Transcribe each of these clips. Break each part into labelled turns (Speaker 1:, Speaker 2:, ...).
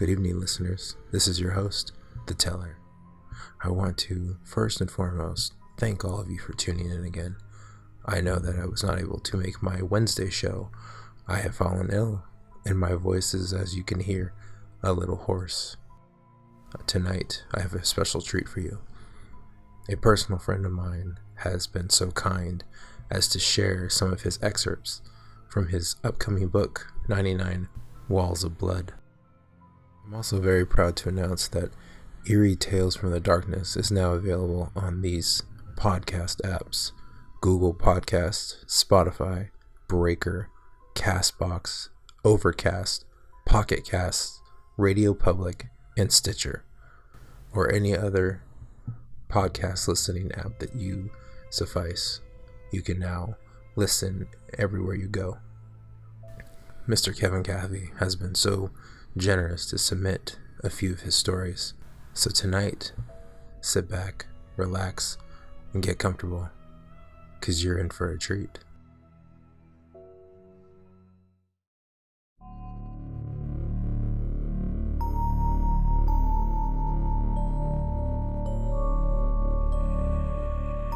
Speaker 1: Good evening, listeners. This is your host, The Teller. I want to, first and foremost, thank all of you for tuning in again. I know that I was not able to make my Wednesday show. I have fallen ill, and my voice is, as you can hear, a little hoarse. Tonight, I have a special treat for you. A personal friend of mine has been so kind as to share some of his excerpts from his upcoming book, 99 Walls of Blood. I'm also very proud to announce that Eerie Tales from the Darkness is now available on these podcast apps: Google Podcasts, Spotify, Breaker, Castbox, Overcast, Pocket Casts, Radio Public, and Stitcher, or any other podcast listening app that you suffice. You can now listen everywhere you go. Mr. Cathy has been so generous to submit a few of his stories. So tonight, sit back, relax, and get comfortable, because you're in for a treat.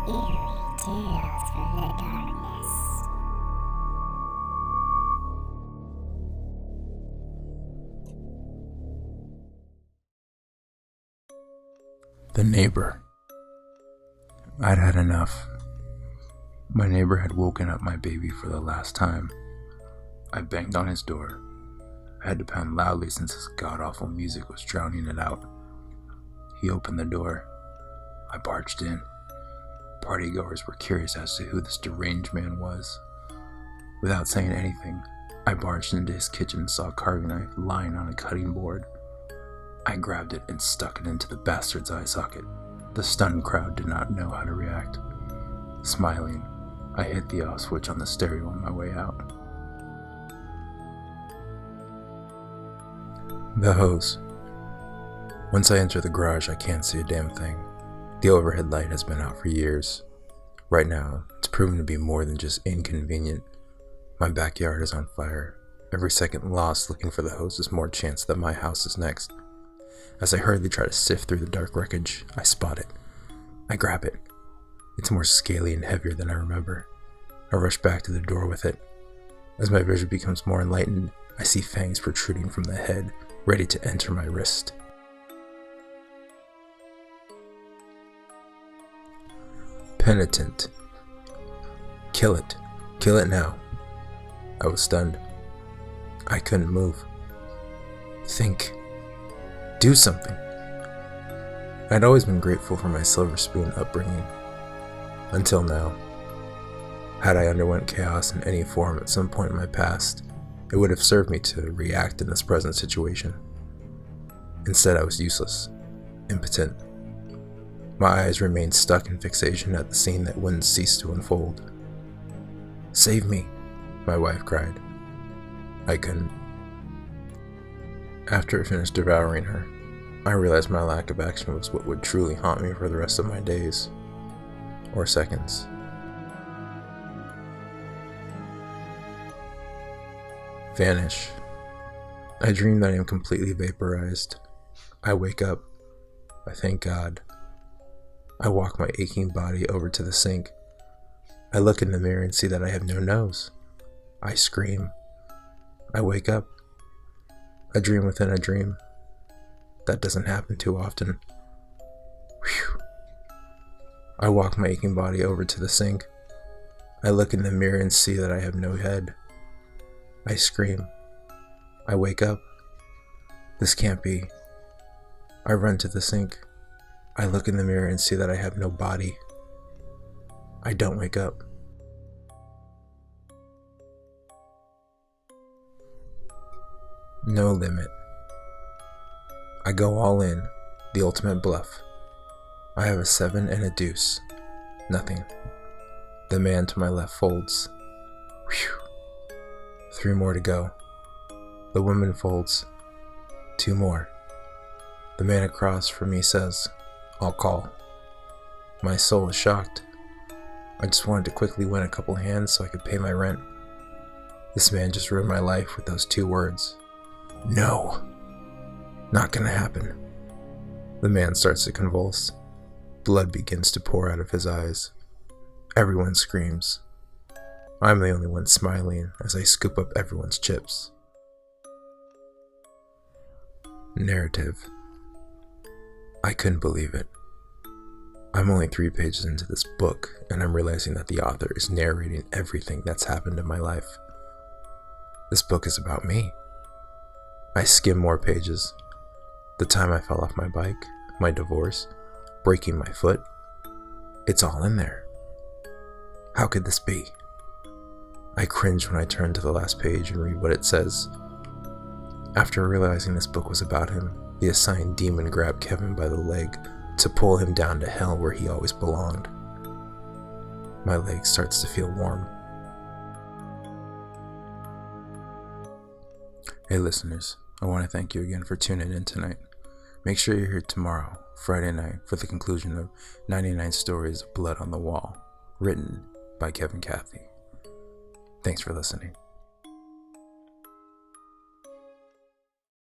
Speaker 2: Eerie Tales from the Darkness.
Speaker 1: The neighbor. I'd had enough. My neighbor had woken up my baby for the last time. I banged on his door. I had to pound loudly since his god-awful music was drowning it out. He opened the door. I barged in. Partygoers were curious as to who this deranged man was. Without saying anything, I barged into his kitchen and saw a carving knife lying on a cutting board. I grabbed it and stuck it into the bastard's eye socket. The stunned crowd did not know how to react. Smiling, I hit the off switch on the stereo on my way out. The hose. Once I enter the garage, I can't see a damn thing. The overhead light has been out for years. Right now, it's proven to be more than just inconvenient. My backyard is on fire. Every second lost looking for the hose is more chance that my house is next. As I hurriedly try to sift through the dark wreckage, I spot it. I grab it. It's more scaly and heavier than I remember. I rush back to the door with it. As my vision becomes more enlightened, I see fangs protruding from the head, ready to enter my wrist. Penitent. Kill it. Kill it now. I was stunned. I couldn't move. Think. Do something. I'd always been grateful for my silver spoon upbringing. Until now. Had I underwent chaos in any form at some point in my past, it would have served me to react in this present situation. Instead, I was useless, impotent. My eyes remained stuck in fixation at the scene that wouldn't cease to unfold. "Save me," my wife cried. I couldn't. After it finished devouring her, I realized my lack of action was what would truly haunt me for the rest of my days. Or seconds. Vanish. I dream that I am completely vaporized. I wake up. I thank God. I walk my aching body over to the sink. I look in the mirror and see that I have no nose. I scream. I wake up. A dream within a dream. That doesn't happen too often. Whew. I walk my aching body over to the sink. I look in the mirror and see that I have no head. I scream. I wake up. This can't be. I run to the sink. I look in the mirror and see that I have no body. I don't wake up. No limit. I go all in, the ultimate bluff. I have a 7 and a deuce. Nothing. The man to my left folds. Whew. 3 more to go. The woman folds. 2 more. The man across from me says, "I'll call." My soul is shocked. I just wanted to quickly win a couple hands so I could pay my rent. This man just ruined my life with those 2 words. No. Not gonna happen. The man starts to convulse. Blood begins to pour out of his eyes. Everyone screams. I'm the only one smiling as I scoop up everyone's chips. Narrative. I couldn't believe it. I'm only 3 pages into this book, and I'm realizing that the author is narrating everything that's happened in my life. This book is about me. I skim more pages. The time I fell off my bike, my divorce, breaking my foot. It's all in there. How could this be? I cringe when I turn to the last page and read what it says. After realizing this book was about him, the assigned demon grabbed Kevin by the leg to pull him down to hell where he always belonged. My leg starts to feel warm. Hey listeners, I want to thank you again for tuning in tonight. Make sure you're here tomorrow, Friday night, for the conclusion of 99 Stories of Blood on the Wall, written by Cathy. Thanks for listening.